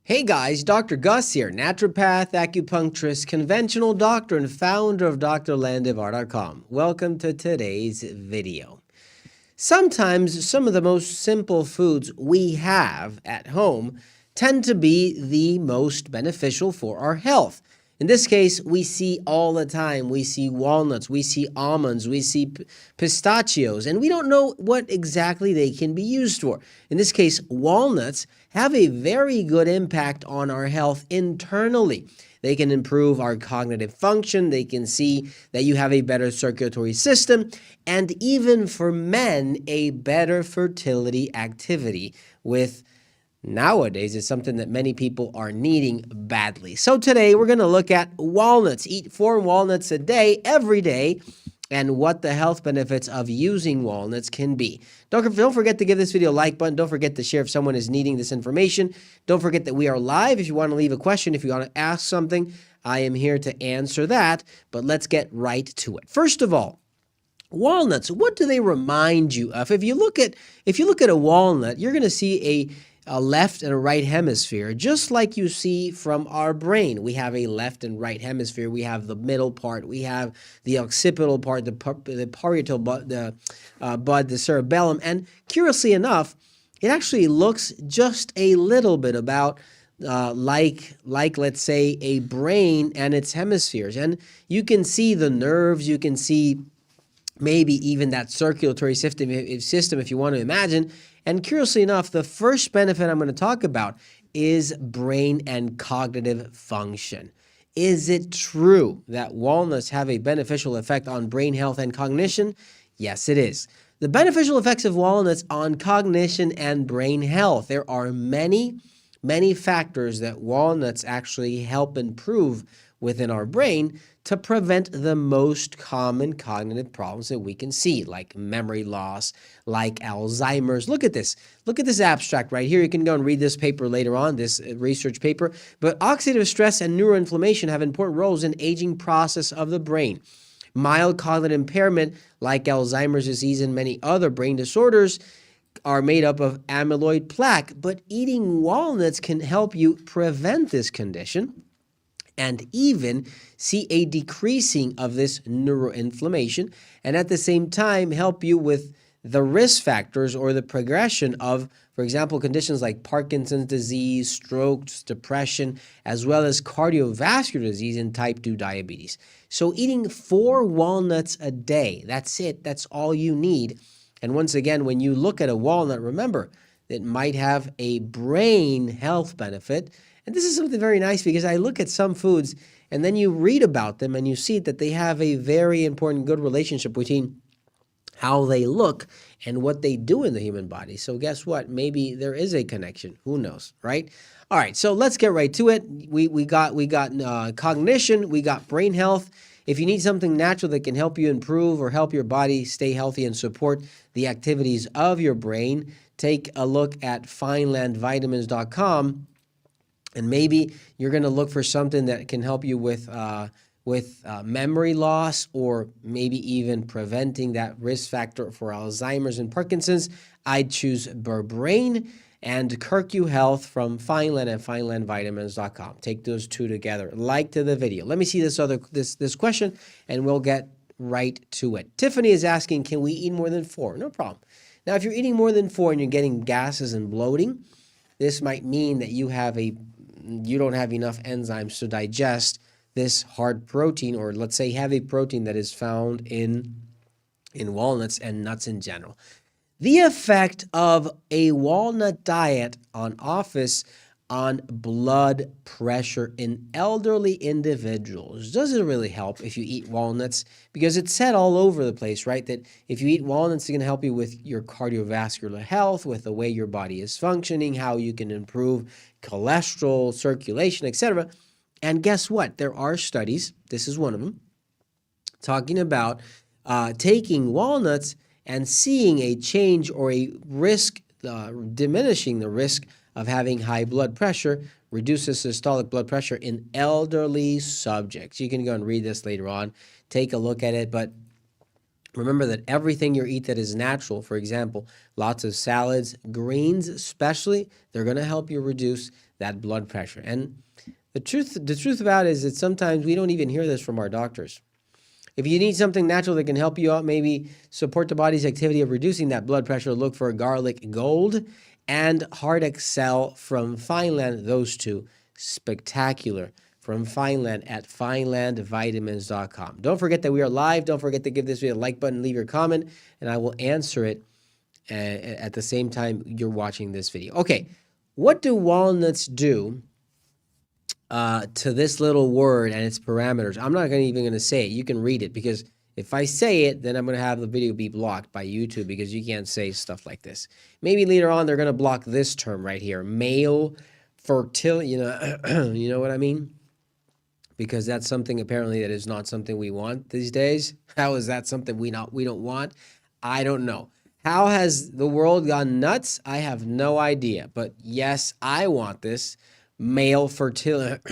Hey guys, Dr. Gus here, naturopath, acupuncturist, conventional doctor, and founder of drlandivar.com. Welcome to today's video. Sometimes some of the most simple foods we have at home tend to be the most beneficial for our health. In this case, we see all the time, we see walnuts, we see almonds, we see pistachios, and we don't know what exactly they can be used for. In this case, walnuts have a very good impact on our health internally. They can improve our cognitive function. They can see that you have a better circulatory system, and even for men, a better fertility activity with nowadays is something that many people are needing badly. So today we're going to look at walnuts. Eat 4 walnuts a day, every day, and what the health benefits of using walnuts can be. Don't forget to give this video a like button. Don't forget to share if someone is needing this information. Don't forget that we are live. If you want to leave a question, if you want to ask something, I am here to answer that. But let's get right to it. First of all, walnuts, what do they remind you of? If you look at a walnut, you're going to see a left and a right hemisphere, just like you see from our brain. We have a left and right hemisphere. We have the middle part. We have the occipital part, the parietal bud, the cerebellum. And curiously enough, it actually looks just a little bit about like let's say a brain and its hemispheres. And you can see the nerves. You can see maybe even that circulatory system if you want to imagine. And curiously enough, the first benefit I'm going to talk about is brain and cognitive function. Is it true that walnuts have a beneficial effect on brain health and cognition? Yes, it is. The beneficial effects of walnuts on cognition and brain health. There are many factors that walnuts actually help improve within our brain to prevent the most common cognitive problems that we can see, like memory loss, like Alzheimer's. Look at this. Look at this abstract right here. You can go and read this paper later on, this research paper. But oxidative stress and neuroinflammation have important roles in aging process of the brain. Mild cognitive impairment, like Alzheimer's disease and many other brain disorders, are made up of amyloid plaque. But eating walnuts can help you prevent this condition and even see a decreasing of this neuroinflammation, and at the same time help you with the risk factors or the progression of, for example, conditions like Parkinson's disease, strokes, depression, as well as cardiovascular disease and type 2 diabetes. So eating 4 walnuts a day, that's it. That's all you need. And once again, when you look at a walnut, remember, it might have a brain health benefit. And this is something very nice because I look at some foods and then you read about them and you see that they have a very important good relationship between how they look and what they do in the human body. So guess what? Maybe there is a connection. Who knows, right? All right, so let's get right to it. We got cognition, we got brain health. If you need something natural that can help you improve or help your body stay healthy and support the activities of your brain, take a look at finelandvitamins.com. And maybe you're going to look for something that can help you with memory loss or maybe even preventing that risk factor for Alzheimer's and Parkinson's. I'd choose Berbrain and Curcu Health from Fineland and finelandvitamins.com. Take those two together. Like to the video. Let me see this question and we'll get right to it. Tiffany is asking, can we eat more than 4? No problem. Now, if you're eating more than 4 and you're getting gases and bloating, this might mean that you don't have enough enzymes to digest this hard protein, or let's say heavy protein that is found in walnuts and nuts in general. The effect of a walnut diet on blood pressure in elderly individuals doesn't really help if you eat walnuts, because it's said all over the place, right, that if you eat walnuts, it's going to help you with your cardiovascular health, with the way your body is functioning, how you can improve cholesterol, circulation, etc. And guess what? There are studies, this is one of them, talking about taking walnuts and seeing a change or a risk, diminishing the risk of having high blood pressure, reduces systolic blood pressure in elderly subjects. You can go and read this later on, take a look at it, but remember that everything you eat that is natural, for example, lots of salads, greens especially, they're going to help you reduce that blood pressure. And the truth about it is that sometimes we don't even hear this from our doctors. If you need something natural that can help you out, maybe support the body's activity of reducing that blood pressure, look for garlic gold and Heart Excel from Fineland. Those two, spectacular, from Fineland at finelandvitamins.com. Don't forget that we are live. Don't forget to give this video a like button, leave your comment, and I will answer it at the same time you're watching this video. Okay, what do walnuts do to this little word and its parameters? I'm not even going to say it. You can read it, because if I say it, then I'm going to have the video be blocked by YouTube, because you can't say stuff like this. Maybe later on they're going to block this term right here, male fertility. You know what I mean? Because that's something apparently that is not something we want these days. How is that something we don't want? I don't know. How has the world gone nuts? I have no idea. But yes, I want this. Male fertility,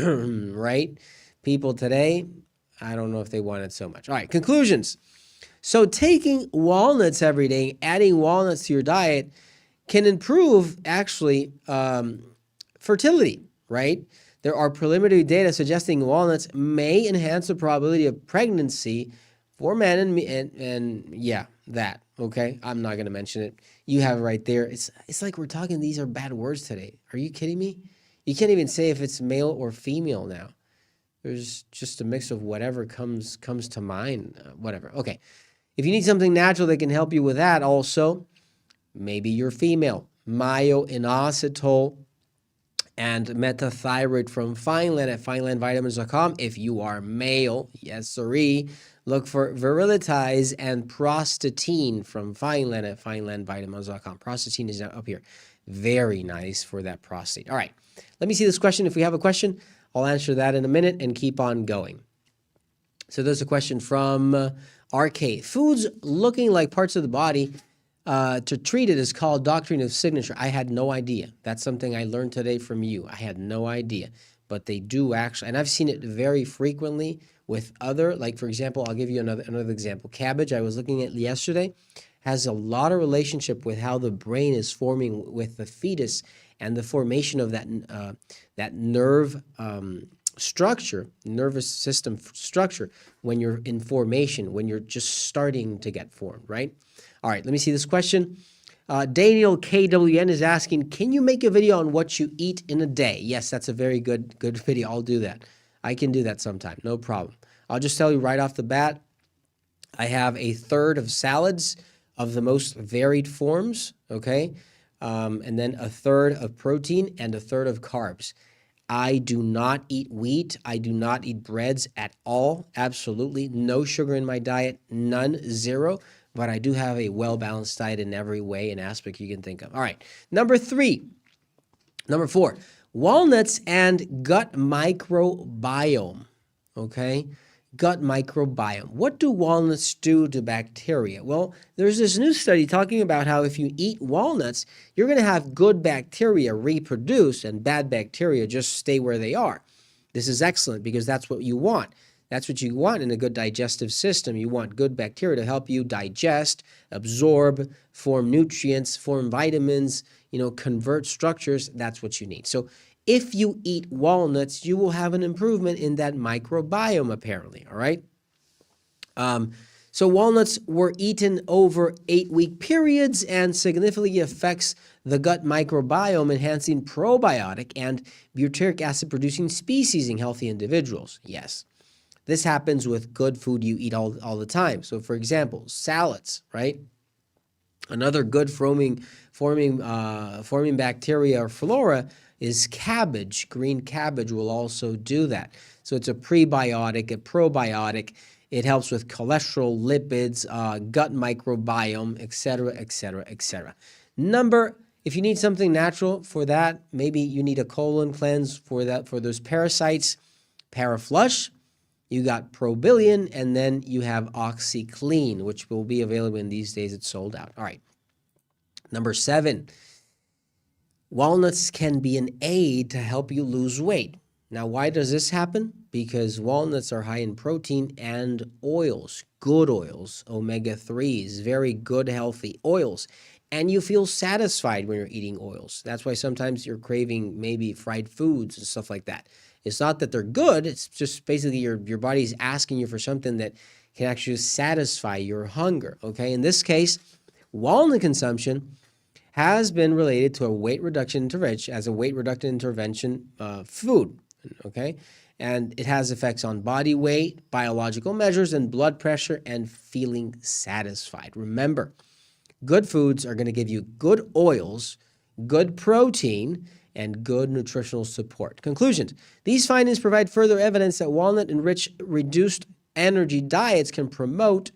right? People today, I don't know if they want it so much. All right, conclusions. So taking walnuts every day, adding walnuts to your diet can improve, actually, fertility, right? There are preliminary data suggesting walnuts may enhance the probability of pregnancy for men and yeah, that, okay? I'm not going to mention it. You have it right there. It's like we're talking, these are bad words today. Are you kidding me? You can't even say if it's male or female now. There's just a mix of whatever comes to mind, whatever. Okay, if you need something natural that can help you with that also, maybe you're female. Myo-inositol and metathyroid from Fineland at finelandvitamins.com. If you are male, yes sirree, look for virilitize and prostatine from Fineland at finelandvitamins.com. Prostatine is up here. Very nice for that prostate. All right, let me see this question. If we have a question, I'll answer that in a minute and keep on going. So there's a question from RK. Foods looking like parts of the body to treat it is called doctrine of signature. I had no idea. That's something I learned today from you. I had no idea. But they do actually, and I've seen it very frequently with other, like for example, I'll give you another example. Cabbage, I was looking at yesterday, has a lot of relationship with how the brain is forming with the fetus and the formation of that nerve structure, nervous system structure when you're in formation, when you're just starting to get formed, right? All right, let me see this question. Daniel KWN is asking, can you make a video on what you eat in a day? Yes, that's a very good video. I'll do that. I can do that sometime, no problem. I'll just tell you right off the bat, I have a third of salads of the most varied forms, okay? And then a third of protein and a third of carbs. I do not eat wheat. I do not eat breads at all. Absolutely no sugar in my diet, none, zero. But I do have a well-balanced diet in every way and aspect you can think of. All right, number 4, walnuts and gut microbiome, okay? Gut microbiome. What do walnuts do to bacteria? Well, there's this new study talking about how if you eat walnuts, you're going to have good bacteria reproduce and bad bacteria just stay where they are. This is excellent because that's what you want. That's what you want in a good digestive system. You want good bacteria to help you digest, absorb, form nutrients, form vitamins, convert structures. That's what you need. So if you eat walnuts, you will have an improvement in that microbiome, apparently, all right? So walnuts were eaten over 8-week periods and significantly affects the gut microbiome, enhancing probiotic and butyric acid-producing species in healthy individuals. Yes. This happens with good food you eat all the time. So, for example, salads, right? Another good forming bacteria or flora is cabbage. Green cabbage will also do that. So it's a prebiotic, a probiotic. It helps with cholesterol, lipids, gut microbiome, etc., etc., etc. If you need something natural for that, maybe you need a colon cleanse for that, for those parasites, Paraflush. You got Probillion, and then you have OxyClean, which will be available in these days. It's sold out. All right. Number 7, walnuts can be an aid to help you lose weight. Now, why does this happen? Because walnuts are high in protein and oils, good oils, omega-3s, very good, healthy oils. and you feel satisfied when you're eating oils. That's why sometimes you're craving maybe fried foods and stuff like that. It's not that they're good, it's just basically your body's asking you for something that can actually satisfy your hunger, okay? In this case, walnut consumption has been related to a weight reduction intervention as a weight reduction intervention food, okay? And it has effects on body weight, biological measures, and blood pressure, and feeling satisfied. Remember, good foods are going to give you good oils, good protein, and good nutritional support. Conclusions. These findings provide further evidence that walnut-enriched reduced energy diets can promote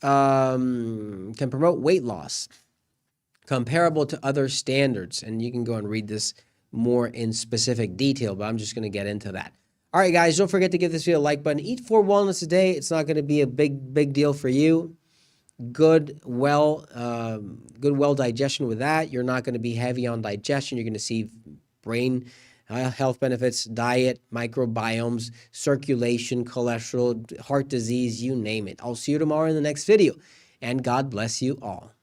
weight loss comparable to other standards. And you can go and read this more in specific detail, but I'm just going to get into that. All right, guys, don't forget to give this video a like button. Eat 4 walnuts a day. It's not going to be a big deal for you. Good well digestion with that. You're not going to be heavy on digestion. You're going to see brain health benefits, diet, microbiomes, circulation, cholesterol, heart disease, you name it. I'll see you tomorrow in the next video, and God bless you all.